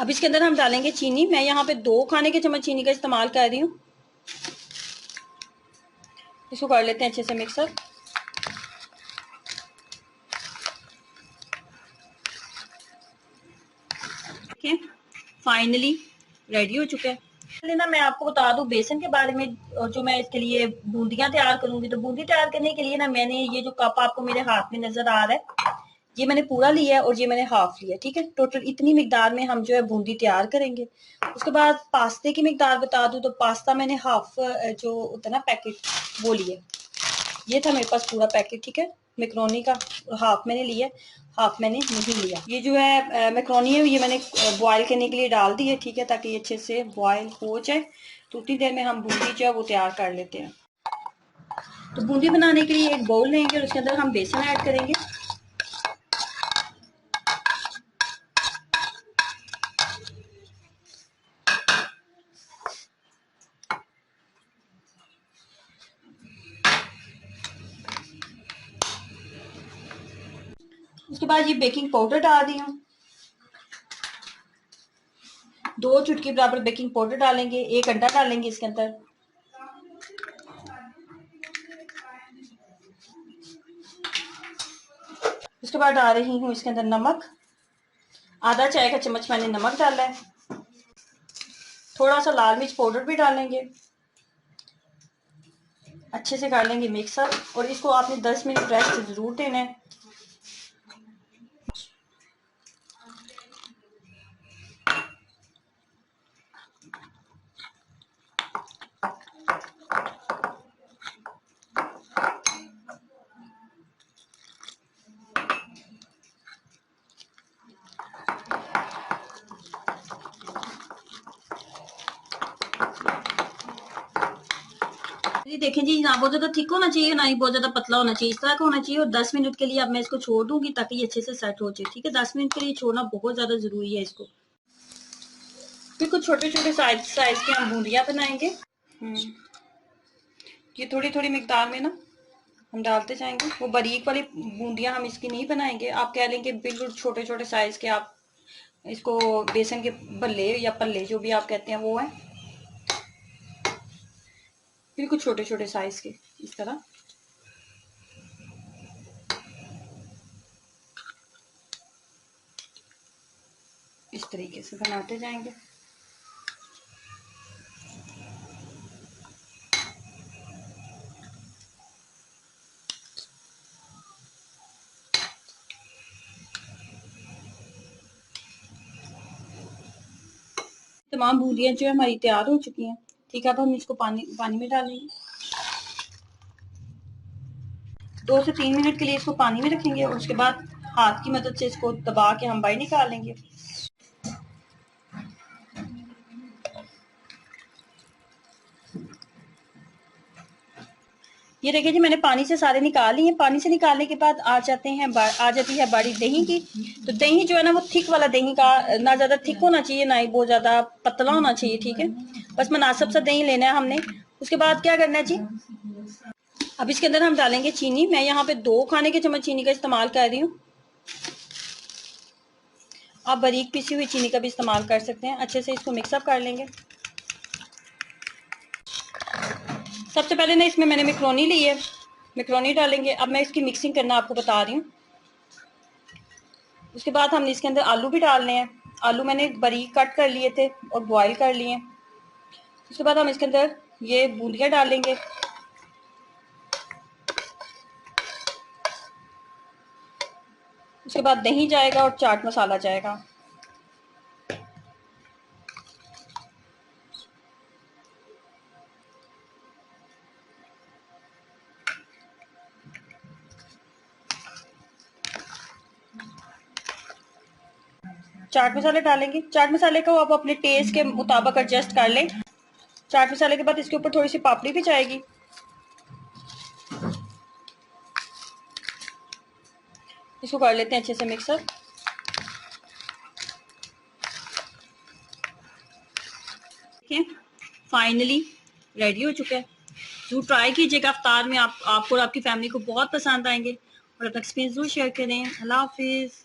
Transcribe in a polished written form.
अब इसके अंदर हम डालेंगे चीनी। मैं यहाँ पे 2 खाने के चम्मच चीनी का इस्तेमाल कर रही हूँ। इसको कर लेते हैं अच्छे से मिक्सर। देखिए फाइनली रेडी हो चुका है। पहले ना मैं आपको बता दूं बेसन के बारे में, जो मैं इसके लिए बूंदियां तैयार करूंगी। तो बूंदी तैयार करने के लिए ना मैंने ये जो कप आपको मेरे हाथ में नजर आ रहा है, ये मैंने पूरा लिया है और ये मैंने हाफ लिया। ठीक है, टोटल इतनी मिकदार में हम जो है बूंदी तैयार करेंगे। उसके बाद पास्ते की मिकदार बता दूं तो पास्ता मैंने हाफ जो होता है ना पैकेट, वो लिया। ये था मेरे पास पूरा पैकेट। ठीक है, मैक्रोनी का हाफ मैंने लिया, हाफ मैंने नहीं लिया। ये जो है मैक्रोनी है, ये मैंने बॉईल करने के लिए डाल दी है। ठीक है, ताकि ये अच्छे से बॉईल हो जाए। तो उतनी देर में हम बूंदी जो है वो तैयार कर लेते हैं। तो बूंदी बनाने के लिए एक बाउल लेंगे और उसके अंदर हम बेसन ऐड करेंगे। उसके बाद ये बेकिंग पाउडर डाल दी हूँ। 2 चुटकी बराबर बेकिंग पाउडर डालेंगे। 1 अंडा डालेंगे इसके अंदर। उसके बाद डाल रही हूँ इसके अंदर नमक। आधा चाय का चम्मच मैंने नमक डाला है। थोड़ा सा लाल मिर्च पाउडर भी डालेंगे। अच्छे से कर लेंगे मिक्सर और इसको आपने 10 मिनट रेस्ट जरूर देना है। ये देखें जी, ना बहुत ज्यादा थिक होना चाहिए, ना ही बहुत ज्यादा पतला होना चाहिए। इस तरह का होना चाहिए। और 10 मिनट के लिए अब मैं इसको छोड़ दूंगी ताकि ये अच्छे से सेट हो जाए। ठीक है, 10 मिनट के लिए छोड़ना बहुत ज्यादा जरूरी है इसको। फिर कुछ छोटे छोटे साइज के हम बूंदियां बनाएंगे। ये थोड़ी थोड़ी मिकदार में ना हम डालते जाएंगे। वो बारीक वाली बूंदियां हम इसकी नहीं बनाएंगे। आप कह लेंगे बिल्कुल छोटे छोटे साइज के, आप इसको बेसन के बल्ले या पल्ले जो भी आप कहते हैं वो है, बिल्कुल छोटे छोटे साइज के। इस तरह इस तरीके से बनाते जाएंगे। तमाम बूंदियां जो है हमारी तैयार हो चुकी हैं। ठीक है, अब हम इसको पानी में डालेंगे। 2 से 3 मिनट के लिए इसको पानी में रखेंगे और उसके बाद हाथ की मदद से इसको दबा के हम बाहर निकाल लेंगे। ये देखिए जी, मैंने पानी से सारे निकाल लिए। पानी से निकालने के बाद आ जाती है बारी दही की। तो दही जो है ना वो थिक वाला दही का, ना ज्यादा थिक होना चाहिए ना ही बहुत ज्यादा पतला होना चाहिए। ठीक है, बस मुनासिब सा दही लेना है हमने। उसके बाद क्या करना है जी, अब इसके अंदर हम डालेंगे चीनी। मैं यहाँ पे 2 खाने के चम्मच चीनी का इस्तेमाल कर रही हूँ। आप बारीक पीसी हुई चीनी का भी इस्तेमाल कर सकते हैं। अच्छे से इसको मिक्सअप कर लेंगे। सबसे पहले ना इसमें मैंने मैक्रोनी ली है, मैक्रोनी डालेंगे। अब मैं इसकी मिक्सिंग करना आपको बता रही हूँ। उसके बाद हमने इसके अंदर आलू भी डालने हैं। आलू मैंने बारीक कट कर लिए थे और बॉईल कर लिए। उसके बाद हम इसके अंदर ये बूंदियां डालेंगे। उसके बाद दही जाएगा और चाट मसाला जाएगा। चाट मसाले डालेंगे। चाट मसाले को आप अपने टेस्ट के मुताबिक एडजस्ट कर लें। चाट मसाले के बाद इसके ऊपर थोड़ी सी पापड़ी भी जाएगी। इसको कर लेते हैं अच्छे से मिक्सर। फाइनली रेडी हो चुका है। जरूर ट्राई कीजिएगा। इफ्तार में आपको और आपकी फैमिली को बहुत पसंद आएंगे। और अपना एक्सपीरियंस जरूर शेयर करें। अल्लाह हाफिज।